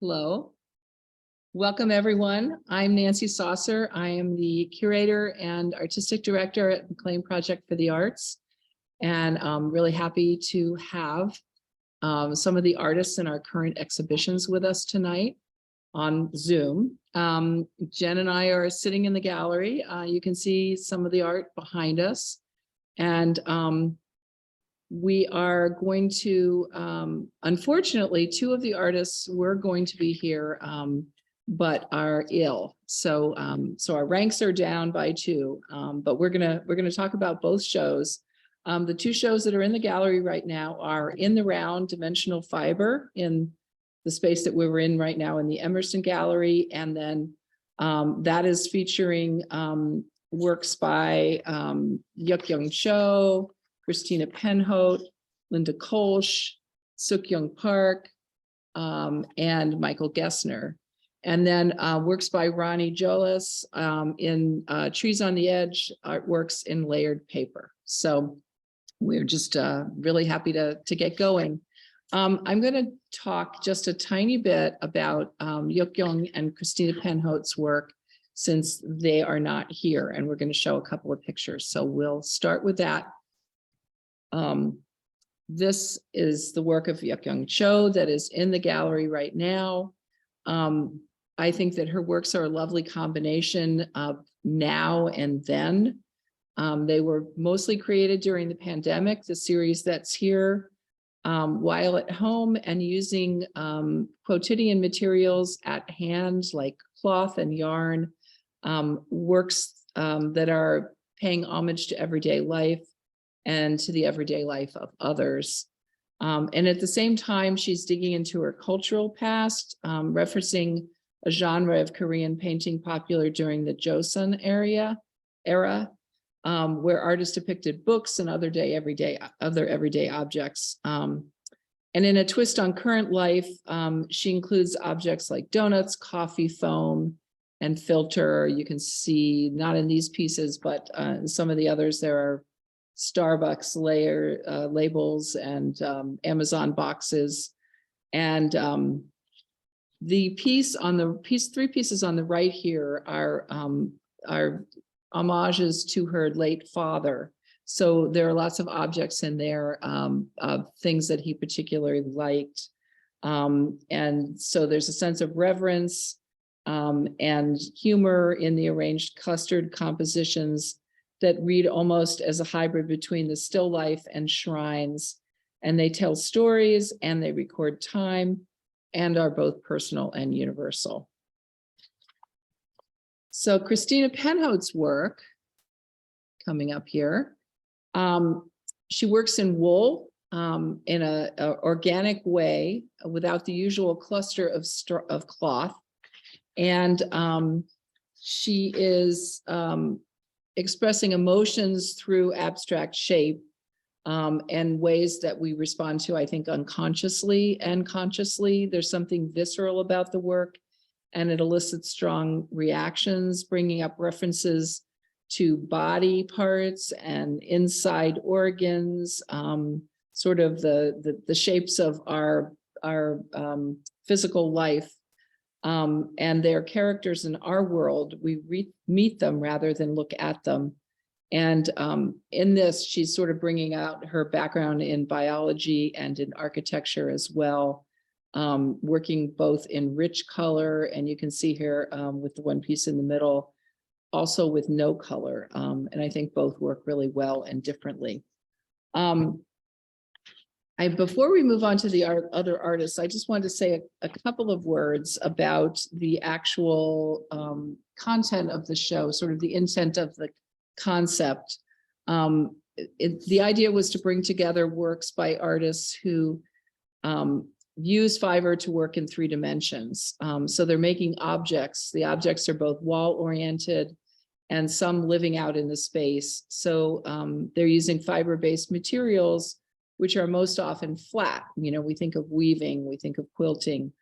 Hello. Welcome, everyone. I'm Nancy Sausser. I am the curator and artistic director at McLean Project for the Arts. And I'm really happy to have some of the artists in our current exhibitions with us tonight on Zoom. Jen and I are sitting in the gallery. You can see some of the art behind us. And we are going to, unfortunately, two of the artists were going to be here, but are ill. So our ranks are down by two, but we're gonna talk about both shows. The two shows that are in the gallery right now are In the Round, Dimensional Fiber, in the space that we were in right now in the Emerson Gallery. And then that is featuring works by Sookkyung Cho, Christina Penhote, Linda Colsh, Sookkyung Park, and Michael Gessner. And then works by Ronni Jolles in Trees on the Edge, artworks in layered paper. So we're just really happy to get going. I'm going to talk just a tiny bit about Sookkyung and Christina Penhote's work, since they are not here, and we're going to show a couple of pictures. So we'll start with that. This is the work of Sookkyung Cho that is in the gallery right now. I think that her works are a lovely combination of now and then. They were mostly created during the pandemic, the series that's here, while at home and using quotidian materials at hand like cloth and yarn, works that are paying homage to everyday life and to the everyday life of others. And at the same time, she's digging into her cultural past, referencing a genre of Korean painting popular during the Joseon era, where artists depicted books and other everyday objects. And in a twist on current life, she includes objects like donuts, coffee foam, and filter. You can see, not in these pieces, but in some of the others, there are Starbucks labels and Amazon boxes. And the three pieces on the right here are homages to her late father. So there are lots of objects in there, of things that he particularly liked. And so there's a sense of reverence and humor in the arranged clustered compositions that read almost as a hybrid between the still life and shrines. And they tell stories and they record time and are both personal and universal. So Christina Penhote's work, coming up here, she works in wool in an organic way without the usual cluster of cloth. And she is expressing emotions through abstract shape and ways that we respond to, I think, unconsciously and consciously. There's something visceral about the work, and it elicits strong reactions, bringing up references to body parts and inside organs, sort of the shapes of our physical life. And their characters in our world, we meet them rather than look at them. And in this, she's sort of bringing out her background in biology and in architecture as well, working both in rich color, and you can see here with the one piece in the middle, also with no color. And I think both work really well and differently. Before we move on to the other artists, I just wanted to say a couple of words about the actual content of the show, sort of the intent of the concept. The idea was to bring together works by artists who use fiber to work in 3 dimensions. So they're making objects. The objects are both wall-oriented and some living out in the space. So they're using fiber-based materials, which are most often flat. You know, we think of weaving, we think of quilting,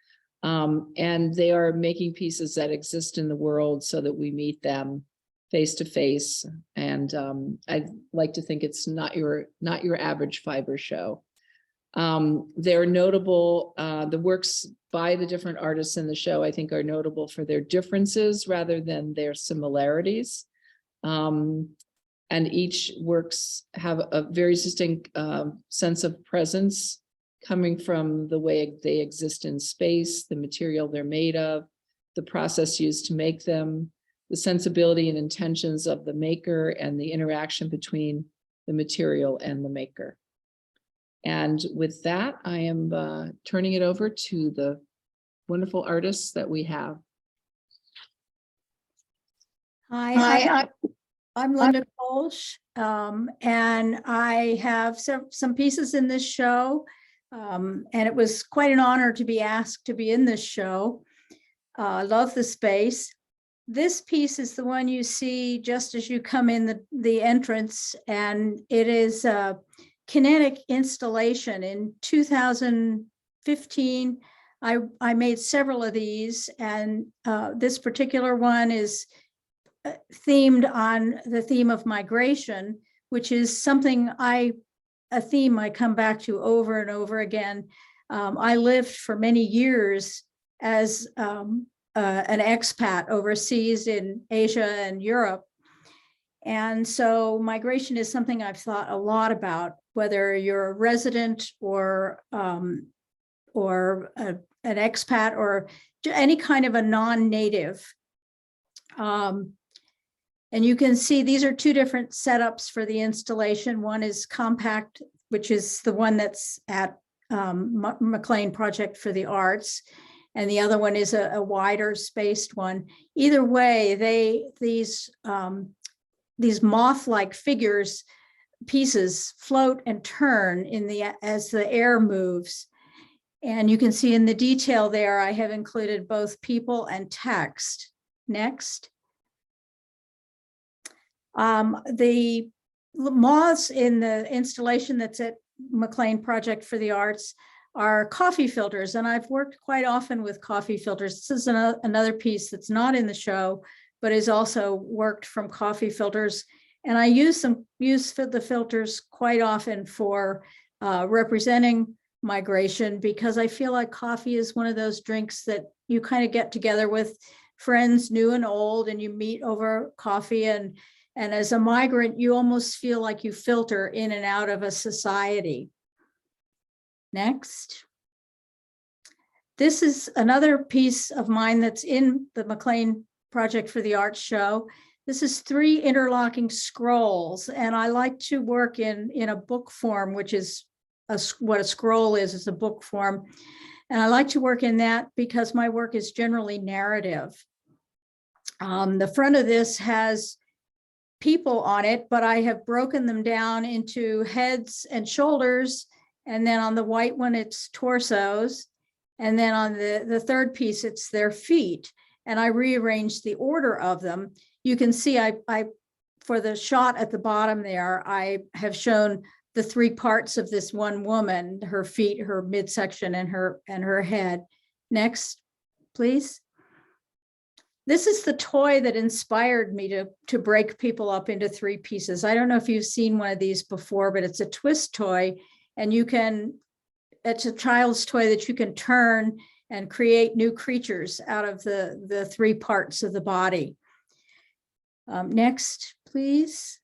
and they are making pieces that exist in the world so that we meet them. face to face. And I'd like to think it's not your average fiber show. They're notable, the works by the different artists in the show, I think, are notable for their differences rather than their similarities. And each works have a very distinct sense of presence coming from the way they exist in space, the material they're made of, the process used to make them, the sensibility and intentions of the maker, and the interaction between the material and the maker. And with that, I am turning it over to the wonderful artists that we have. Hi, I'm Linda Colsh, and I have some pieces in this show, and it was quite an honor to be asked to be in this show. I love the space. This piece is the one you see just as you come in the entrance, and it is a kinetic installation. In 2015, I made several of these, and this particular one is themed on the theme of migration, which is something a theme I come back to over and over again. I lived for many years as an expat overseas in Asia and Europe. And so migration is something I've thought a lot about, whether you're a resident or an expat or any kind of a non-native. And you can see these are two different setups for the installation. One is compact, which is the one that's at McLean Project for the Arts. And the other one is a wider spaced one. Either way, these moth-like figures, pieces float and turn as the air moves. And you can see in the detail there, I have included both people and text. Next. The moths in the installation that's at McLean Project for the Arts are coffee filters, and I've worked quite often with coffee filters. This is another piece that's not in the show, but is also worked from coffee filters. And I use the filters quite often for representing migration, because I feel like coffee is one of those drinks that you kind of get together with friends, new and old, and you meet over coffee. And as a migrant, you almost feel like you filter in and out of a society. Next. This is another piece of mine that's in the McLean Project for the Arts show. This is 3 interlocking scrolls, and I like to work in a book form, which is what a scroll is a book form. And I like to work in that because my work is generally narrative. The front of this has people on it, but I have broken them down into heads and shoulders. And then on the white one, it's torsos. And then on the third piece, it's their feet. And I rearranged the order of them. You can see I for the shot at the bottom there, I have shown the 3 parts of this one woman, her feet, her midsection, and her head. Next, please. This is the toy that inspired me to break people up into 3 pieces. I don't know if you've seen one of these before, but it's a twist toy, and it's a child's toy that you can turn and create new creatures out of the 3 parts of the body. Next, please.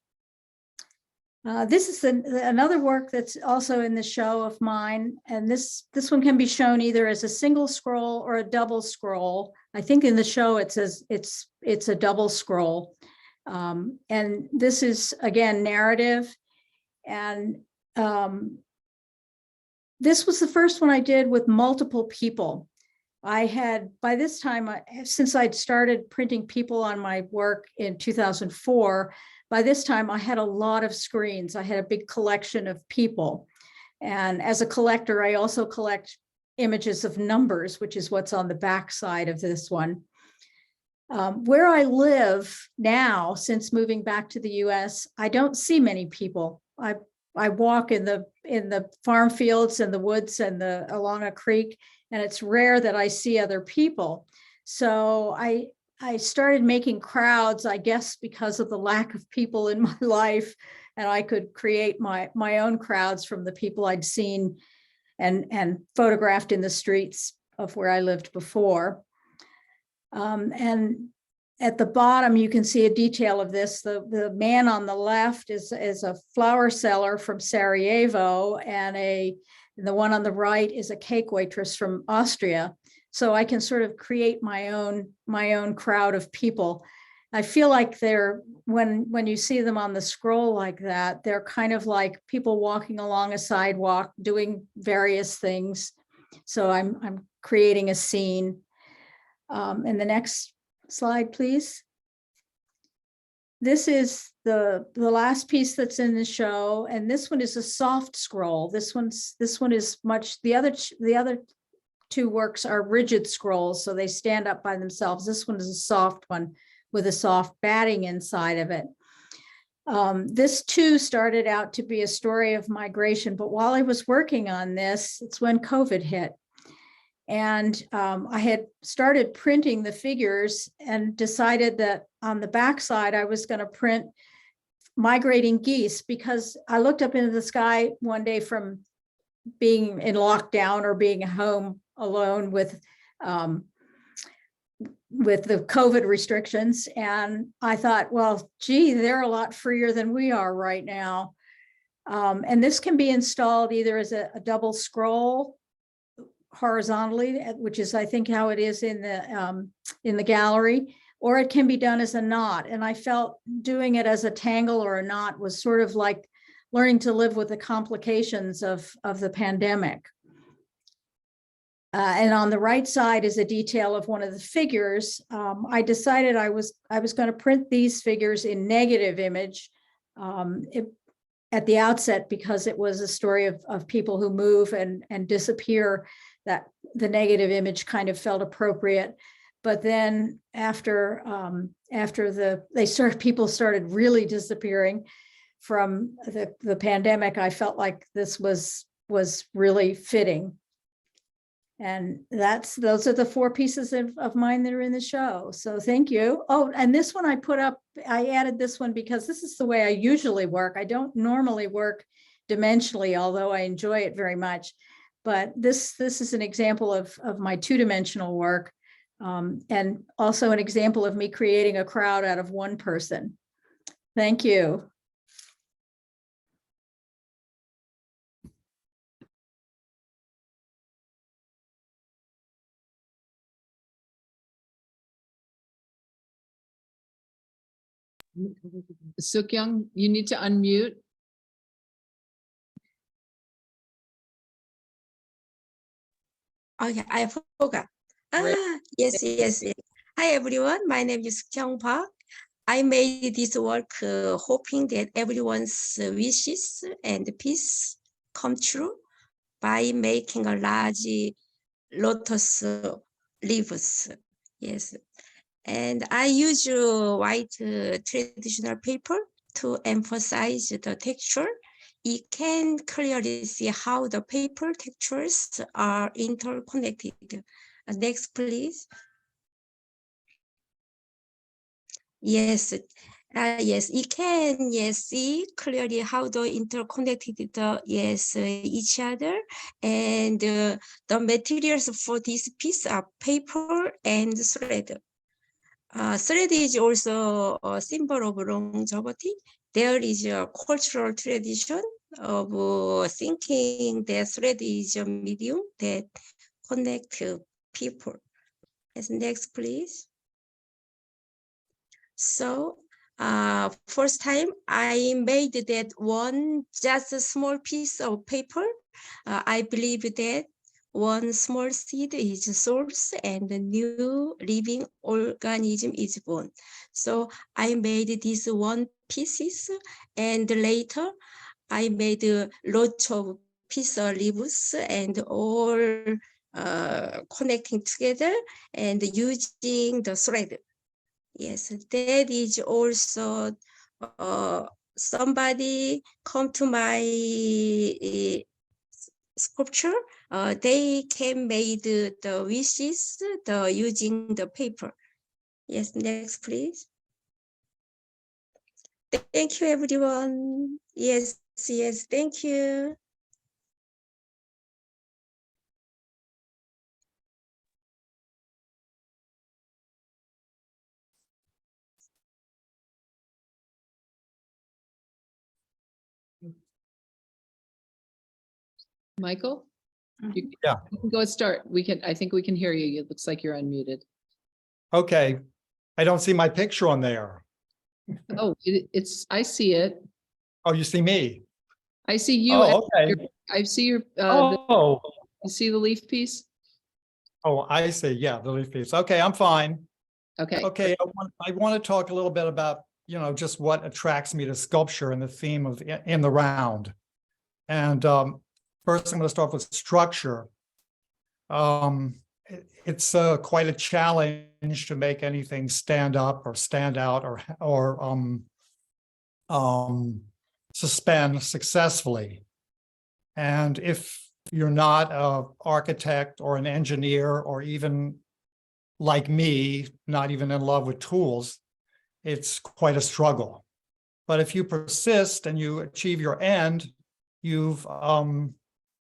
This is another work that's also in the show of mine, and this one can be shown either as a single scroll or a double scroll. I think in the show it says it's a double scroll, and this is again narrative. And this was the first one I did with multiple people. I had, by this time, since I'd started printing people on my work in 2004, by this time I had a lot of screens. I had a big collection of people. And as a collector, I also collect images of numbers, which is what's on the back side of this one. Where I live now, since moving back to the US, I don't see many people. I walk in the farm fields and the woods and along a creek, and it's rare that I see other people. So I I started making crowds, I guess, because of the lack of people in my life, and I could create my own crowds from the people I'd seen and photographed in the streets of where I lived before. And at the bottom, you can see a detail of this. The man on the left is a flower seller from Sarajevo, and the one on the right is a cake waitress from Austria. So I can sort of create my own crowd of people. I feel like when you see them on the scroll like that, they're kind of like people walking along a sidewalk doing various things. So I'm creating a scene. And the next slide, please. This is the last piece that's in the show, and this one is a soft scroll. This one is much. The other two works are rigid scrolls, so they stand up by themselves. This one is a soft one with a soft batting inside of it. This too started out to be a story of migration, but while I was working on this, it's when COVID hit. And I had started printing the figures and decided that on the backside, I was going to print migrating geese, because I looked up into the sky one day from being in lockdown or being home alone with the COVID restrictions. And I thought, well, gee, they're a lot freer than we are right now. And this can be installed either as a double scroll horizontally, which is, I think, how it is in the gallery, or it can be done as a knot. And I felt doing it as a tangle or a knot was sort of like learning to live with the complications of the pandemic. And on the right side is a detail of one of the figures. I decided I was going to print these figures in negative image at the outset, because it was a story of people who move and disappear, that the negative image kind of felt appropriate. But then after people started really disappearing from the pandemic, I felt like this was really fitting. And those are the 4 pieces of mine that are in the show. So thank you. Oh, and this one I added this one because this is the way I usually work. I don't normally work dimensionally, although I enjoy it very much. But this is an example of my 2-dimensional work, and also an example of me creating a crowd out of one person. Thank you. Sookkyung, you need to unmute. Okay, I forgot. Yes. Hi, everyone. My name is Sookkyung Park. I made this work hoping that everyone's wishes and peace come true by making a large lotus leaves. Yes. And I use white traditional paper to emphasize the texture. You can clearly see how the paper textures are interconnected. Next, please. Yes, you can see clearly how the interconnected each other, and the materials for this piece are paper and thread. Thread is also a symbol of longevity. There is a cultural tradition of thinking that thread is a medium that connects people. Yes, next, please. So, first time I made that one just a small piece of paper. I believe that one small seed is a source and a new living organism is born. So I made these one pieces, and later I made lots of pieces of leaves and all connecting together and using the thread. Yes, that is also somebody come to my sculpture. They can made the wishes using the paper. Yes, next, please. Thank you, everyone. Yes, yes, thank you. Michael? You Yeah. you can go start. I think we can hear you. It looks like you're unmuted. Okay, I don't see my picture on there. Oh, I see it. Oh, you see me? I see you. and Oh, okay. I see your, Oh, you see the leaf piece? oh, I see. Yeah, the leaf piece. Okay, I'm fine. Okay. Okay, I want to talk a little bit about, just what attracts me to sculpture and the theme of in the round. And first, I'm going to start with structure. It's quite a challenge to make anything stand up or stand out or suspend successfully. And if you're not an architect or an engineer, or even like me, not even in love with tools, it's quite a struggle. But if you persist and you achieve your end, you've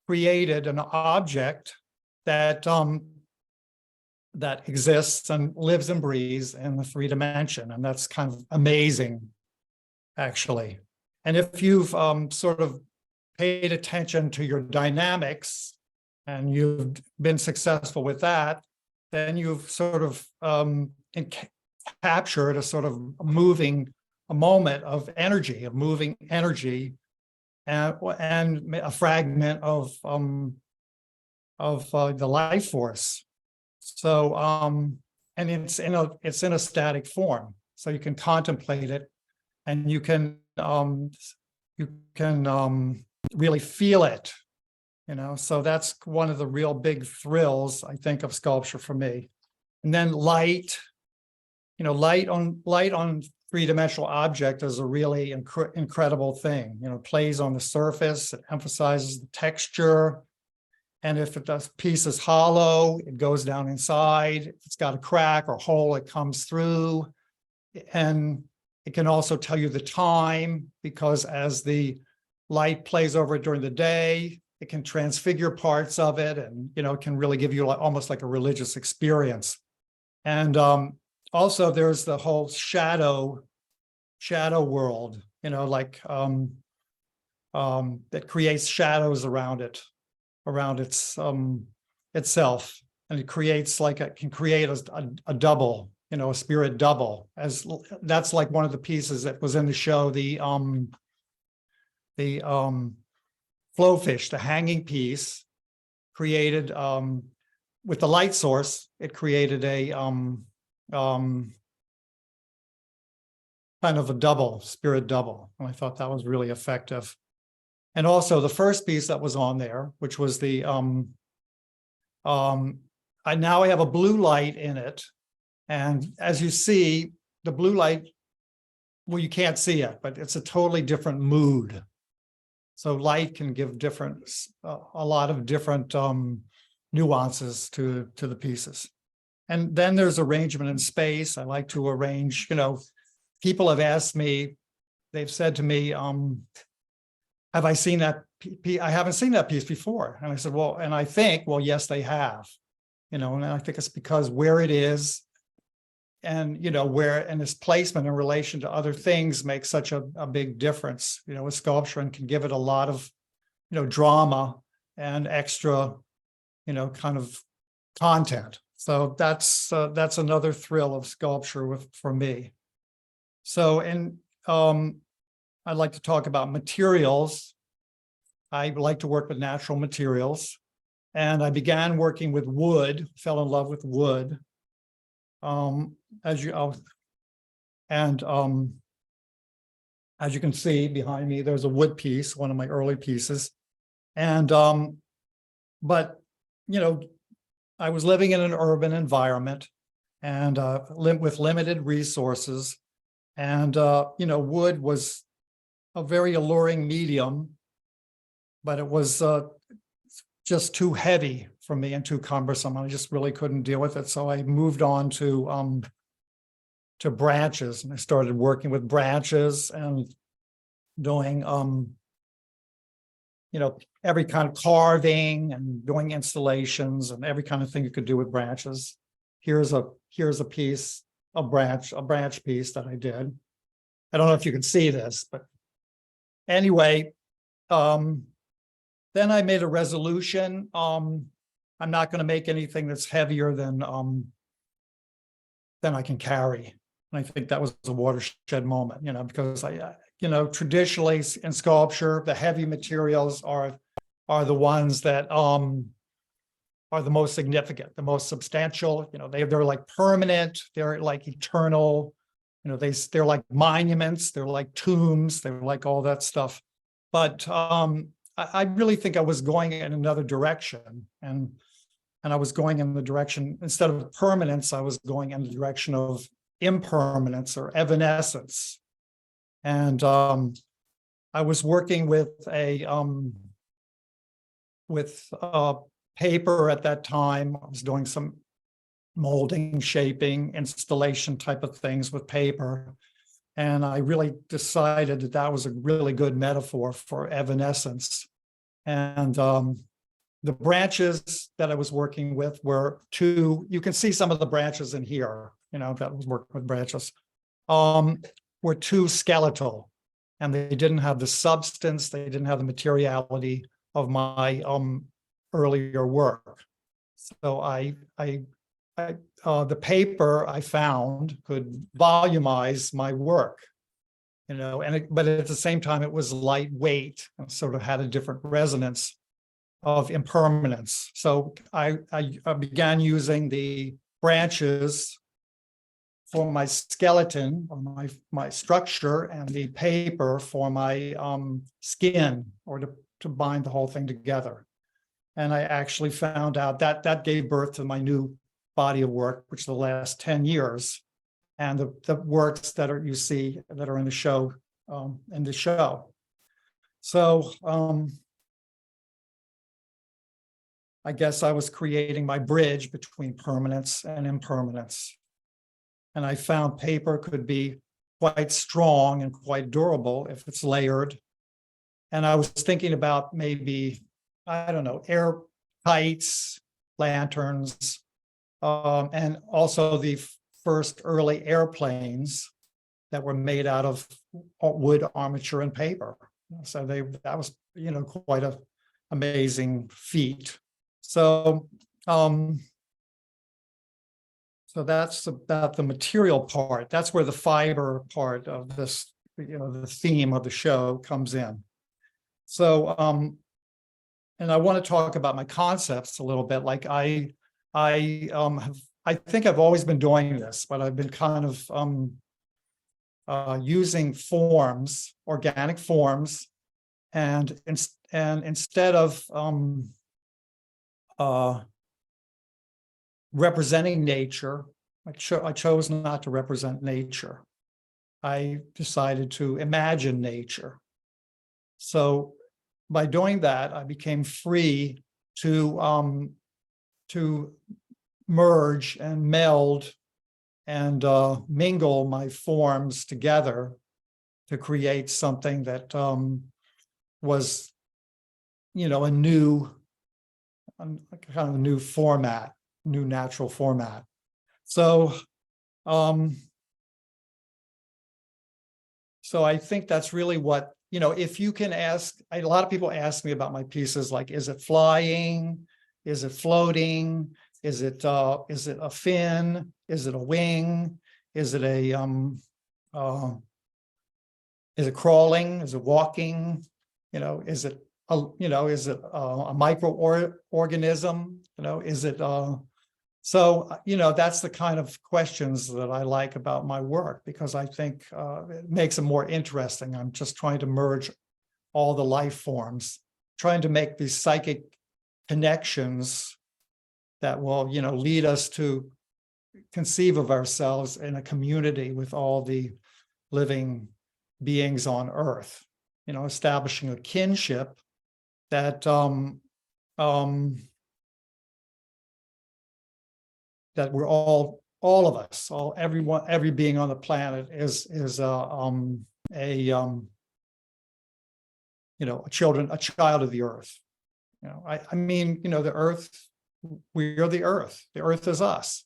created an object that that exists and lives and breathes in the 3 dimension. And that's kind of amazing, actually. And if you've sort of paid attention to your dynamics and you've been successful with that, then you've sort of captured a sort of a moment of energy, of moving energy, and a fragment of the life force. So, and it's in a static form, so you can contemplate it, and you can really feel it, So that's one of the real big thrills, I think, of sculpture for me. And then light, light on 3-dimensional object is a really incredible thing. Plays on the surface, it emphasizes the texture. And if the piece is hollow, it goes down inside. If it's got a crack or hole, it comes through. And it can also tell you the time, because as the light plays over it during the day, it can transfigure parts of it, and it can really give you almost like a religious experience. And also there's the whole shadow world, that creates shadows around its itself, and it creates can create a double, a spirit double, as that's like one of the pieces that was in the show, the flowfish, the hanging piece, created with the light source. It created a kind of a double, spirit double, and I thought that was really effective. And also the first piece that was on there, which was the I now have a blue light in it, and as you see, the blue light, well, you can't see it, but it's a totally different mood. So light can give a lot of different nuances to the pieces. And then there's arrangement in space. I like to arrange, people have asked me, they've said to me, have I seen that piece? I haven't seen that piece before. And I said, well, and I think, well, yes, they have, and I think it's because where it is, and where and its placement in relation to other things makes such a big difference, with sculpture, and can give it a lot of drama and extra kind of content. So that's another thrill of sculpture for me. So, and I'd like to talk about materials. I like to work with natural materials, and I began working with wood, fell in love with wood. As you can see behind me, there's a wood piece, one of my early pieces. And but I was living in an urban environment, and with limited resources, and wood was a very alluring medium, but it was just too heavy for me and too cumbersome. I just really couldn't deal with it. So I moved on to to branches, and I started working with branches and doing every kind of carving and doing installations and every kind of thing you could do with branches. Here's a piece, a branch piece that I did. I don't know if you can see this, but anyway, then I made a resolution. I'm not going to make anything that's heavier than I can carry. And I think that was a watershed moment, because traditionally in sculpture, the heavy materials are the ones that are the most significant, the most substantial. They're like permanent, they're like eternal. They're like monuments, they're like tombs, they're like all that stuff. But I really think I was going in another direction, and I was going in the direction, instead of permanence, I was going in the direction of impermanence or evanescence. And I was working with paper at that time. I was doing some molding, shaping, installation type of things with paper. And I really decided that was a really good metaphor for evanescence. And the branches that I was working with were you can see some of the branches in here, that was working with branches, were too skeletal, and they didn't have the substance, they didn't have the materiality of my earlier work. So the paper I found could volumize my work, but at the same time, it was lightweight and sort of had a different resonance of impermanence. So I began using the branches for my skeleton, or my structure, and the paper for my skin, or to bind the whole thing together. And I actually found out that gave birth to my new body of work, which is the last 10 years, and the works that you see that are in the show, So I guess I was creating my bridge between permanence and impermanence. And I found paper could be quite strong and quite durable if it's layered. And I was thinking about maybe, I don't know, air kites, lanterns, and also the first early airplanes that were made out of wood, armature, and paper. So that was, quite an amazing feat. So that's about the material part. That's where the fiber part of this, the theme of the show comes in. So, and I want to talk about my concepts a little bit. Like I think I've always been doing this, but I've been kind of using forms, organic forms, and instead of representing nature, I chose not to represent nature. I decided to imagine nature. So by doing that, I became free to merge and meld and mingle my forms together to create something that was, a new, kind of a new format, new natural format. So, so I think that's really what, if you can ask, a lot of people ask me about my pieces, like, is it flying? Is it floating? Is it a fin? Is it a wing? Is it is it crawling? Is it walking? Is it a microorganism? Is it so, that's the kind of questions that I like about my work, because I think it makes it more interesting. I'm just trying to merge all the life forms, trying to make these psychic connections that will, lead us to conceive of ourselves in a community with all the living beings on Earth, establishing a kinship that that we're all all of us, everyone, every being on the planet is you know, a child of the earth. You know, I mean, you know, the earth, we are the earth. The earth is us.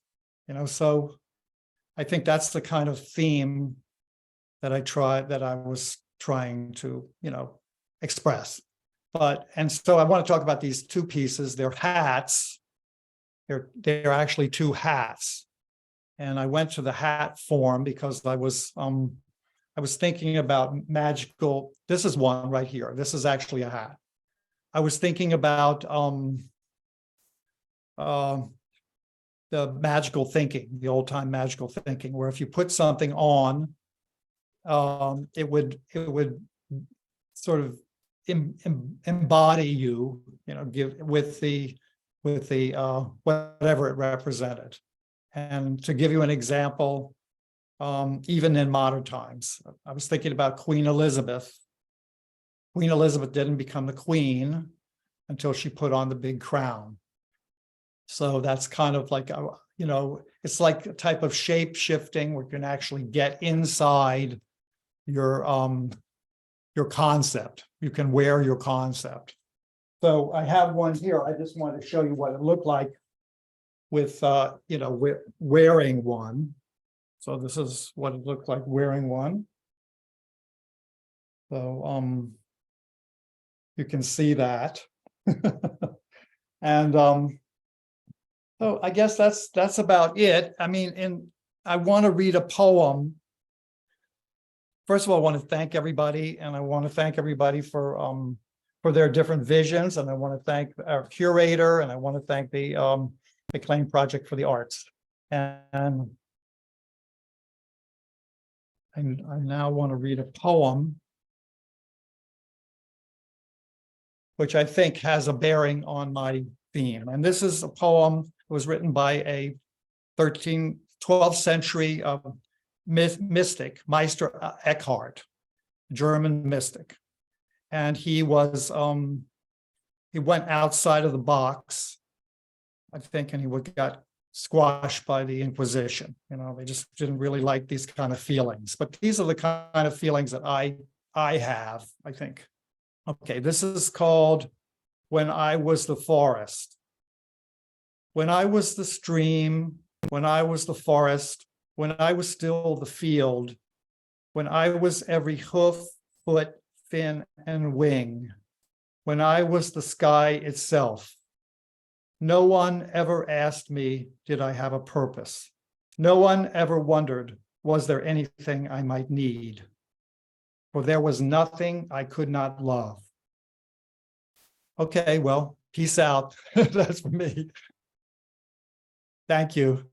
You know, so I think that's the kind of theme that I was trying to, you know, express. And so I want to talk about these two pieces. They're hats. They're actually two hats. And I went to the hat form because I was thinking about magical. This is one right here. This is actually a hat. I was thinking about the magical thinking, the old time magical thinking, where if you put something on, it would sort of embody you, you know, give with the whatever it represented. And to give you an example, even in modern times, I was thinking about Queen Elizabeth. Queen Elizabeth didn't become the queen until she put on the big crown. So that's kind of like, you know, it's like a type of shape shifting where you can actually get inside your concept. You can wear your concept. So I have one here. I just wanted to show you what it looked like with, you know, wearing one. So this is what it looked like wearing one. So you can see that. And so I guess that's about it. I mean, I want to read a poem. First of all, I want to thank everybody, and I want to thank everybody for their different visions, and I want to thank our curator, and I want to thank the McLean Project for the Arts. And I now want to read a poem which I think has a bearing on my theme. And this is a poem that was written by a 12th century mystic, Meister Eckhart, German mystic. And he was, he went outside of the box, I think, and he got squashed by the Inquisition. You know, they just didn't really like these kind of feelings. But these are the kind of feelings that I have, I think. Okay, this is called When I Was the Forest. When I was the stream, when I was the forest, when I was still the field, when I was every hoof, foot, fin, and wing, when I was the sky itself. No one ever asked me, did I have a purpose? No one ever wondered, was there anything I might need? For there was nothing I could not love. Okay, well, peace out. That's for me. Thank you.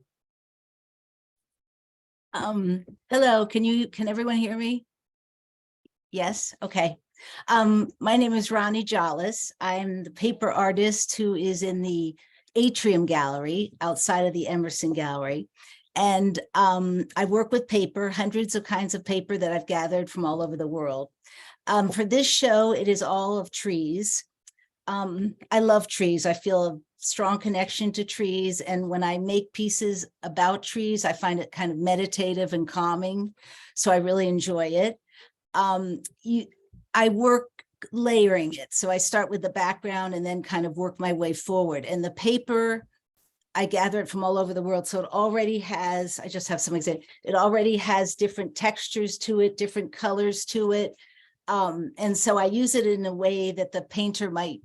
Hello, can everyone hear me? Yes, okay. My name is Ronni Jolles. I'm the paper artist who is in the Atrium Gallery outside of the Emerson Gallery. And I work with paper, hundreds of kinds of paper that I've gathered from all over the world. For this show, it is all of trees. I love trees. I feel a strong connection to trees. And when I make pieces about trees, I find it kind of meditative and calming. So I really enjoy it. I work layering it. So I start with the background and then kind of work my way forward. And the paper, I gather it from all over the world. So it already has, I just have some examples. It already has different textures to it, different colors to it. And so I use it in a way that the painter might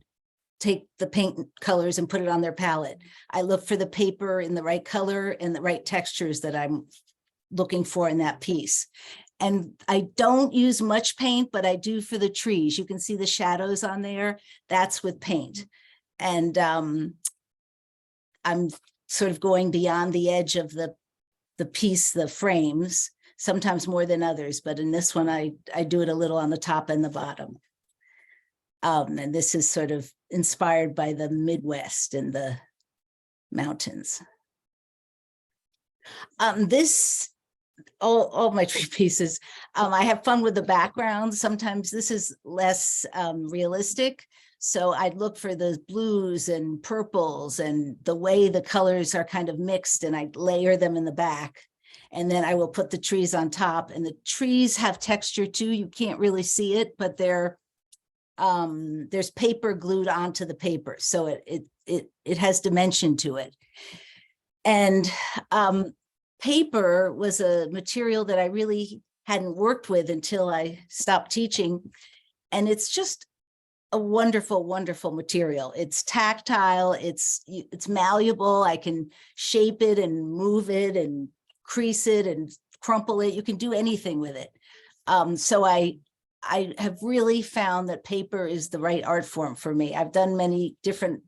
take the paint colors and put it on their palette. I look for the paper in the right color and the right textures that I'm looking for in that piece. And I don't use much paint, but I do for the trees. You can see the shadows on there. That's with paint. And I'm sort of going beyond the edge of the piece, the frames, sometimes more than others. But in this one, I do it a little on the top and the bottom. And this is sort of inspired by the Midwest and the mountains. all my tree pieces. I have fun with the background. Sometimes this is less realistic. So I'd look for the blues and purples and the way the colors are kind of mixed, and I layer them in the back. And then I will put the trees on top, and the trees have texture too. You can't really see it, but there's paper glued onto the paper. So it has dimension to it. And paper was a material that I really hadn't worked with until I stopped teaching. And it's just a wonderful, wonderful material. It's tactile, it's malleable. I can shape it and move it and crease it and crumple it. You can do anything with it. So I have really found that paper is the right art form for me. I've done many different,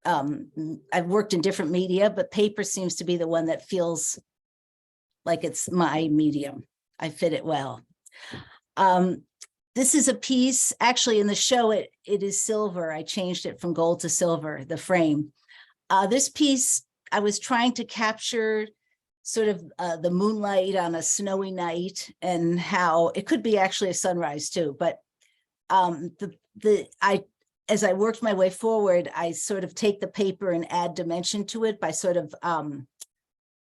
I've worked in different media, but paper seems to be the one that feels like it's my medium. I fit it well. This is a piece, actually in the show, it is silver. I changed it from gold to silver, the frame. This piece, I was trying to capture sort of the moonlight on a snowy night, and how it could be actually a sunrise too. But as I worked my way forward, I sort of take the paper and add dimension to it by sort of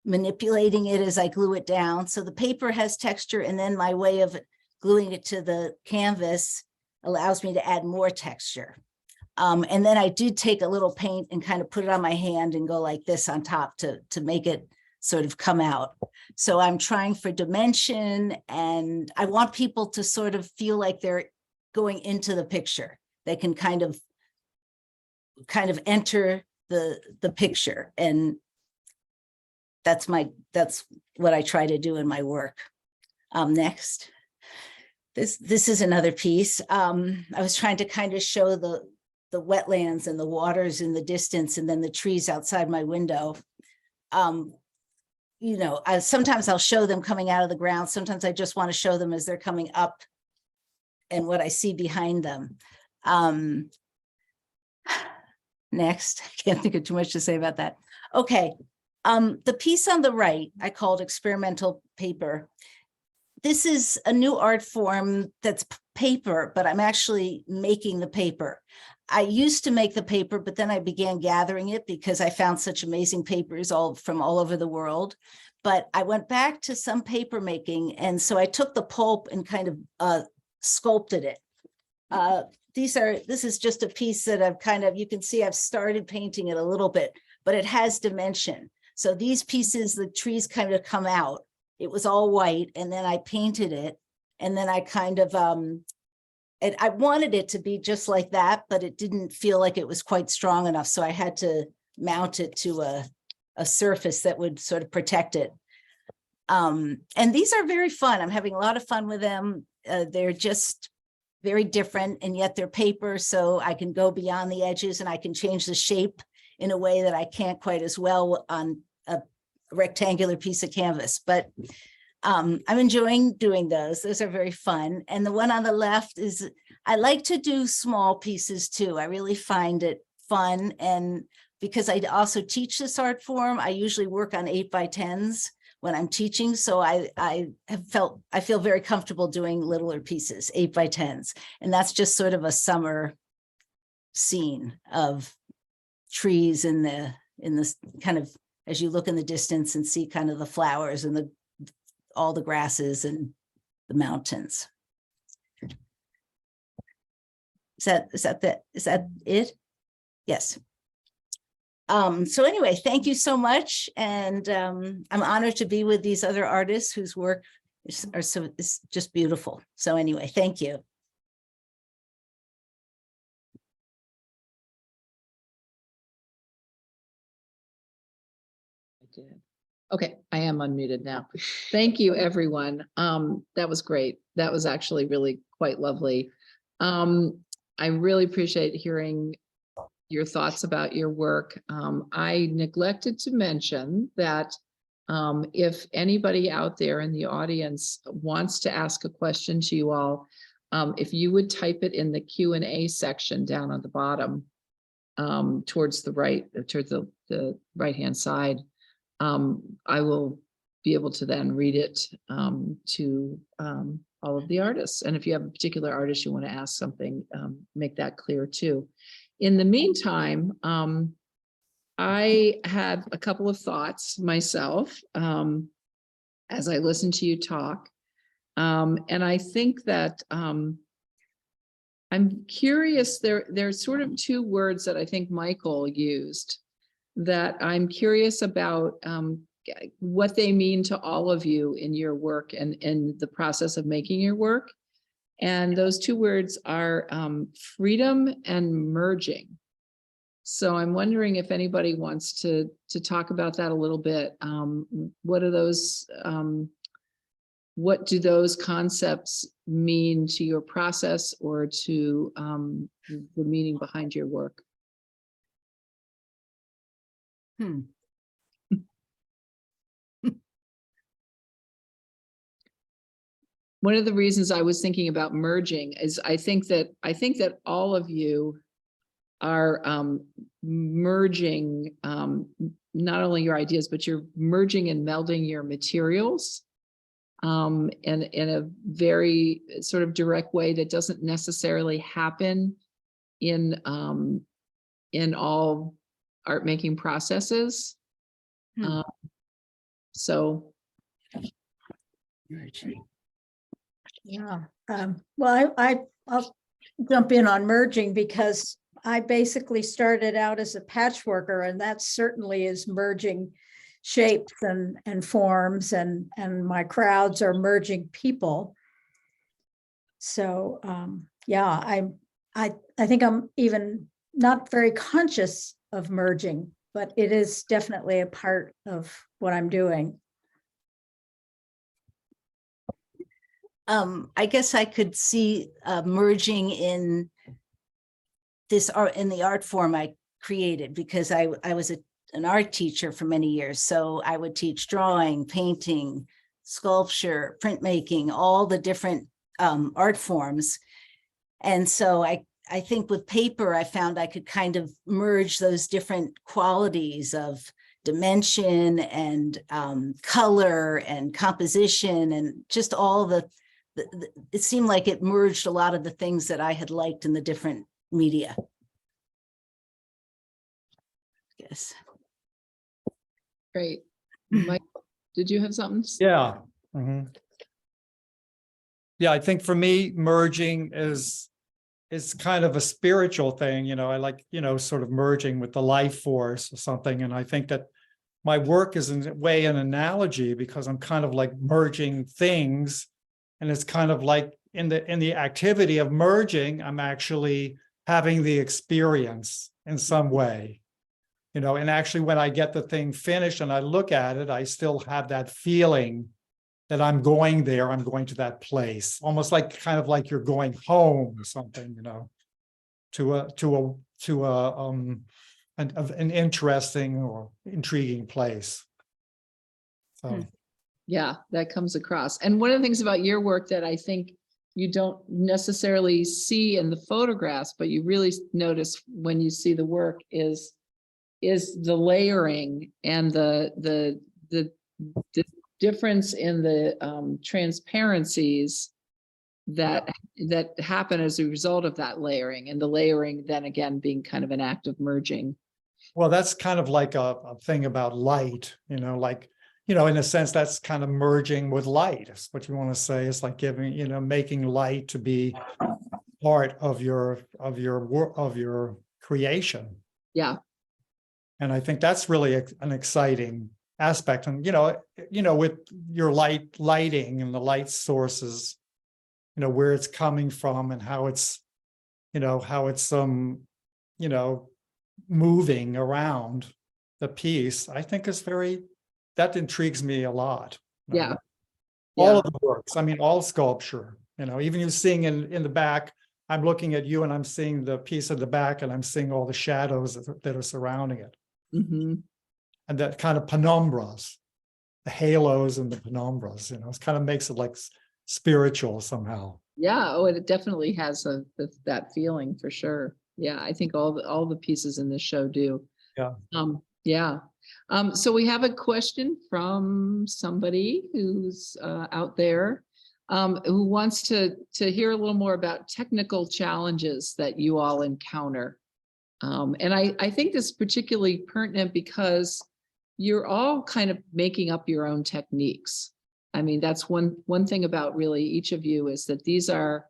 manipulating it as I glue it down. So the paper has texture, and then my way of gluing it to the canvas allows me to add more texture. And then I did take a little paint and kind of put it on my hand and go like this on top to make it sort of come out. So I'm trying for dimension, and I want people to sort of feel like they're going into the picture. They can kind of enter the picture, and that's what I try to do in my work. Next. This is another piece. I was trying to kind of show the wetlands and the waters in the distance, and then the trees outside my window. You know, sometimes I'll show them coming out of the ground. Sometimes I just want to show them as they're coming up and what I see behind them. Next, I can't think of too much to say about that. Okay, the piece on the right, I called experimental paper. This is a new art form that's paper, but I'm actually making the paper. I used to make the paper, but then I began gathering it because I found such amazing papers from all over the world. But I went back to some paper making, and so I took the pulp and kind of sculpted it. This is just a piece that I've you can see I've started painting it a little bit, but it has dimension. So these pieces, the trees kind of come out. It was all white, and then I painted it, and then I kind of, I wanted it to be just like that, but it didn't feel like it was quite strong enough. So I had to mount it to a surface that would sort of protect it. And these are very fun. I'm having a lot of fun with them. They're just very different, and yet they're paper. So I can go beyond the edges, and I can change the shape in a way that I can't quite as well on a rectangular piece of canvas. But I'm enjoying doing those. Those are very fun. And the one on the left is, I like to do small pieces too. I really find it fun. And because I also teach this art form, I usually work on 8x10s when I'm teaching. So I feel very comfortable doing littler pieces, 8x10s. And that's just sort of a summer scene of trees in this kind of, as you look in the distance and see kind of the flowers and all the grasses and the mountains. Is that it? Yes. So anyway, thank you so much. And I'm honored to be with these other artists whose work is just beautiful. So anyway, thank you. Okay, I am unmuted now. Thank you, everyone. That was great. That was actually really quite lovely. I really appreciate hearing your thoughts about your work. I neglected to mention that if anybody out there in the audience wants to ask a question to you all, if you would type it in the Q&A section down on the bottom, towards the right, towards the right-hand side, I will be able to then read it to all of the artists. And if you have a particular artist you want to ask something, make that clear too. In the meantime, I had a couple of thoughts myself as I listened to you talk. And I think that I'm curious, there's sort of two words that I think Michael used that I'm curious about what they mean to all of you in your work and in the process of making your work. And those two words are freedom and merging. So I'm wondering if anybody wants to talk about that a little bit. What are those? What do those concepts mean to your process or to the meaning behind your work? One of the reasons I was thinking about merging is I think that all of you are merging not only your ideas, but you're merging and melding your materials in a very sort of direct way that doesn't necessarily happen in all art making processes. So Yeah. Well, I'll jump in on merging because I basically started out as a patchworker, and that certainly is merging shapes and forms, and my crowds are merging people. So yeah, I think I'm even not very conscious of merging, but it is definitely a part of what I'm doing. I guess I could see merging in this art, in the art form I created, because I was an art teacher for many years. So I would teach drawing, painting, sculpture, printmaking, all the different art forms. And so I think with paper, I found I could kind of merge those different qualities of dimension and color and composition and just all it seemed like it merged a lot of the things that I had liked in the different media. Yes. great. Mike, did you have something? Yeah. Yeah, I think for me, merging is kind of a spiritual thing. I like, sort of merging with the life force or something. And I think that my work is in a way an analogy, because I'm kind of like merging things. And it's kind of like in the activity of merging, I'm actually having the experience in some way. And actually when I get the thing finished and I look at it, I still have that feeling that I'm going there, I'm going to that place, almost like kind of like you're going home or something, to an interesting or intriguing place. So. Yeah, that comes across. And one of the things about your work that I think you don't necessarily see in the photographs, but you really notice when you see the work is the layering and the difference in the transparencies that happen as a result of that layering, and the layering then again being kind of an act of merging. Well, that's kind of like a thing about light, like, in a sense, that's kind of merging with light. Is what you want to say. It's like giving, making light to be part of your creation. Yeah. And I think that's really an exciting aspect. And with your lighting and the light sources, where it's coming from and how it's moving around the piece, I think is that intrigues me a lot. Yeah. All of the works, I mean, all sculpture, even you seeing in the back, I'm looking at you and I'm seeing the piece at the back and I'm seeing all the shadows that are surrounding it. Mm-hmm. And that kind of penumbras, the halos and the penumbras, it kind of makes it like spiritual somehow. Yeah. Oh, it definitely has that feeling for sure. Yeah. I think all the pieces in this show do. Yeah. Yeah. So we have a question from somebody who's out there who wants to hear a little more about technical challenges that you all encounter. And I think this is particularly pertinent because you're all kind of making up your own techniques. I mean, that's one thing about really each of you is that these are,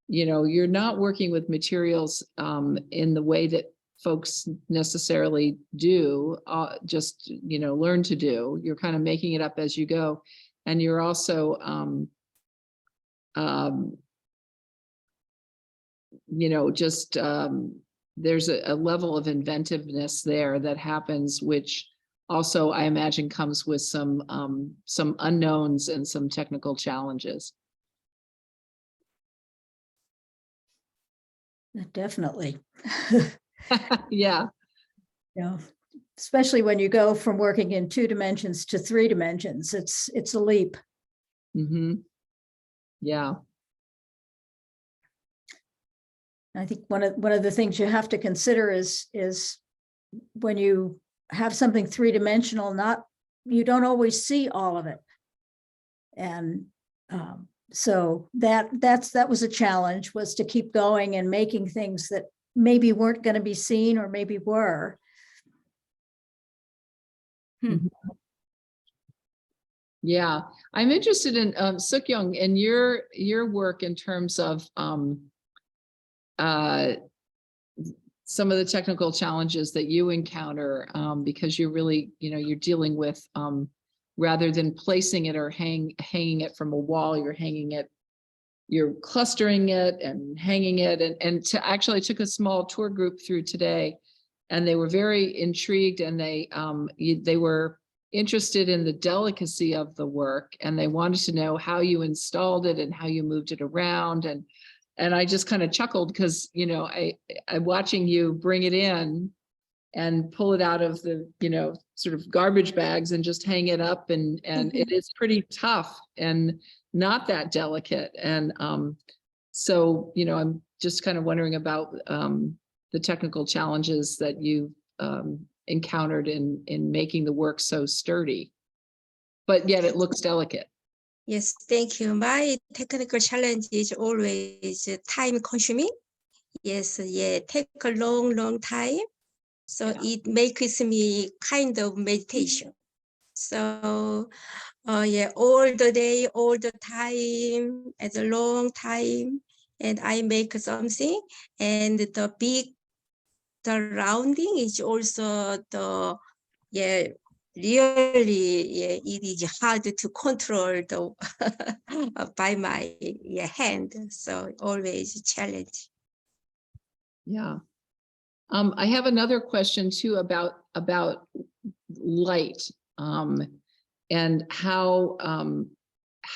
you know, you're not working with materials in the way that folks necessarily do, just, you know, learn to do. You're kind of making it up as you go. And you're also, you know, just there's a level of inventiveness there that happens, which also I imagine comes with some unknowns and some technical challenges. Definitely. Yeah. You know, especially when you go from working in 2 dimensions to 3 dimensions, it's a leap. Mm-hmm. Yeah. I think one of the things you have to consider is when you have something 3-dimensional, you don't always see all of it. And so that was a challenge, was to keep going and making things that maybe weren't going to be seen or maybe were. Yeah, I'm interested in Sookkyung and your work in terms of some of the technical challenges that you encounter, because you're really, you know, you're dealing with rather than placing it or hanging it from a wall, you're clustering it and hanging it, and actually took a small tour group through today, and they were very intrigued, and they were interested in the delicacy of the work, and they wanted to know how you installed it and how you moved it around, and I just kind of chuckled because, you know, I'm watching you bring it in and pull it out of the, you know, sort of garbage bags and just hang it up, and it is pretty tough and not that delicate. And so, you know, I'm just kind of wondering about the technical challenges that you encountered in making the work so sturdy, but yet it looks delicate. Yes, thank you. My technical challenge is always time consuming. Yes, yeah, take a long time. So Yeah. it makes me kind of meditation. So yeah, all the day, all the time, at a long time, and I make something, and the rounding is also really, yeah, it is hard to control the by my hand. So always a challenge. Yeah. I have another question too about light, and how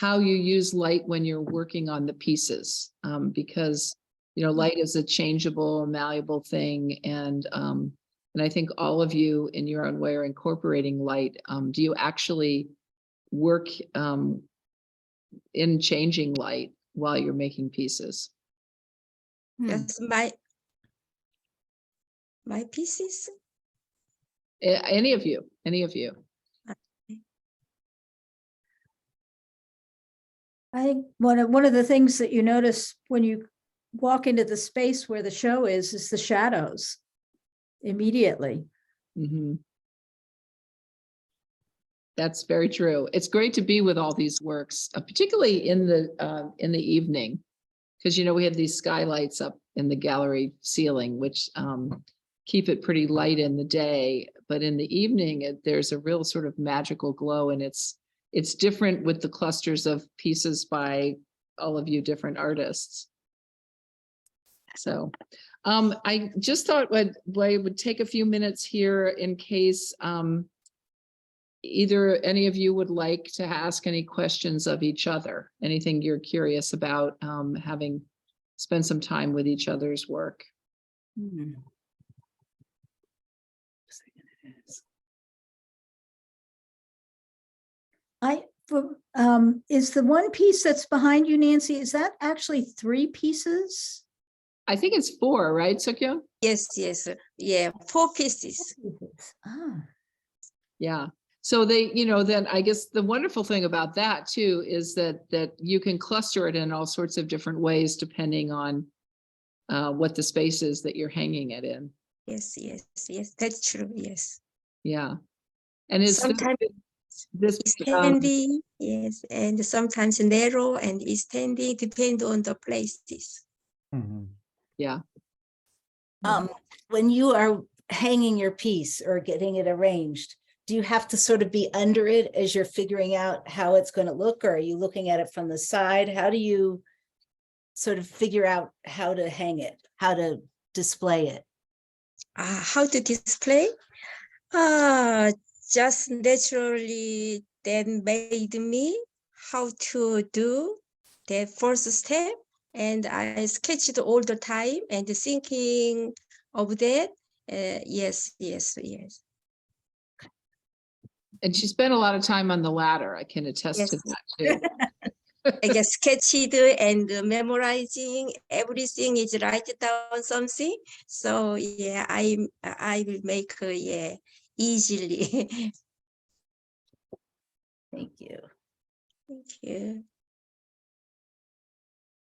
you use light when you're working on the pieces, because, you know, light is a changeable, malleable thing, and I think all of you in your own way are incorporating light. Do you actually work in changing light while you're making pieces? That's my pieces. Any of you? I think one of the things that you notice when you walk into the space where the show is the shadows immediately. Mm-hmm. That's very true. It's great to be with all these works, particularly in the evening, because, you know, we have these skylights up in the gallery ceiling, which keep it pretty light in the day, but in the evening there's a real sort of magical glow, and it's different with the clusters of pieces by all of you different artists. So I just thought I would take a few minutes here in case either any of you would like to ask any questions of each other, anything you're curious about, having spent some time with each other's work. Is the one piece that's behind you, Nancy, is that actually 3 pieces? I think it's 4, right, Sookkyung? Yes, yeah, 4 pieces. Ah. Yeah. So they, then I guess the wonderful thing about that too is that you can cluster it in all sorts of different ways depending on what the space is that you're hanging it in. Yes, yes, yes, that's true. Yes. Yeah. And is Sometimes this standing, yes, and sometimes narrow and standing, depend on the places. Mhm. yeah. When you are hanging your piece or getting it arranged, do you have to sort of be under it as you're figuring out how it's going to look, or are you looking at it from the side? How do you sort of figure out how to hang it, how to display it? How to display? Just naturally that made me how to do that first step. And I sketched all the time and thinking of that. Yes, yes, yes. And she spent a lot of time on the ladder. I can attest to Yes. that too. I get sketched and memorizing everything is write down something. So yeah, I will make yeah easily. Thank you. Thank you.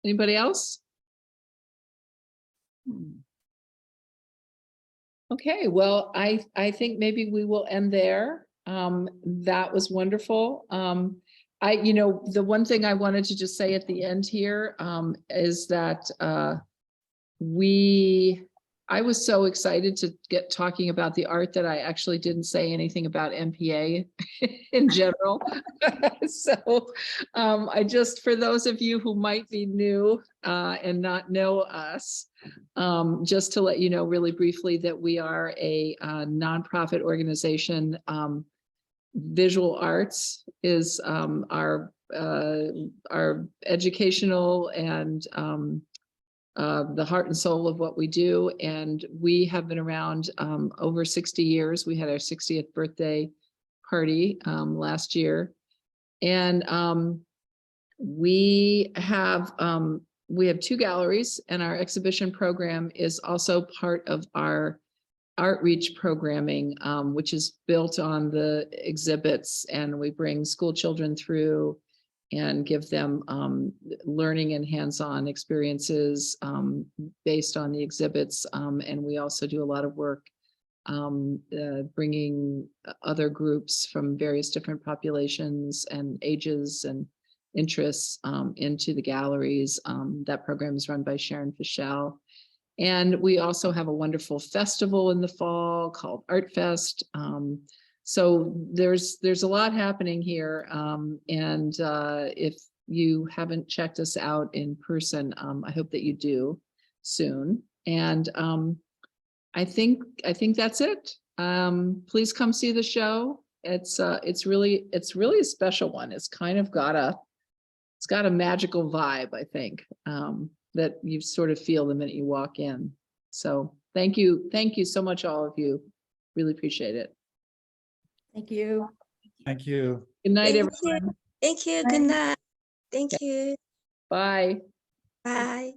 Anybody else? Okay, well, I think maybe we will end there. That was wonderful. The one thing I wanted to just say at the end here, is that, I was so excited to get talking about the art that I actually didn't say anything about MPA in general. So I just, for those of you who might be new and not know us, just to let you know really briefly that we are a nonprofit organization. Visual arts is our educational and the heart and soul of what we do. And we have been around over 60 years. We had our 60th birthday party last year. And we have 2 galleries, and our exhibition program is also part of our outreach programming, which is built on the exhibits, and we bring school children through and give them learning and hands-on experiences based on the exhibits. And we also do a lot of work bringing other groups from various different populations and ages and interests into the galleries. That program is run by Sharon Fischel. And we also have a wonderful festival in the fall called Art Fest. So there's a lot happening here. And if you haven't checked us out in person, I hope that you do soon. And I think that's it. Please come see the show. It's really a special one. It's kind of got a magical vibe, I think, that you sort of feel the minute you walk in. So thank you so much, all of you. Really appreciate it. Thank you. Thank you. Good night, Thank you. everyone. Thank you. Bye. Good night. Thank you. Bye. Bye.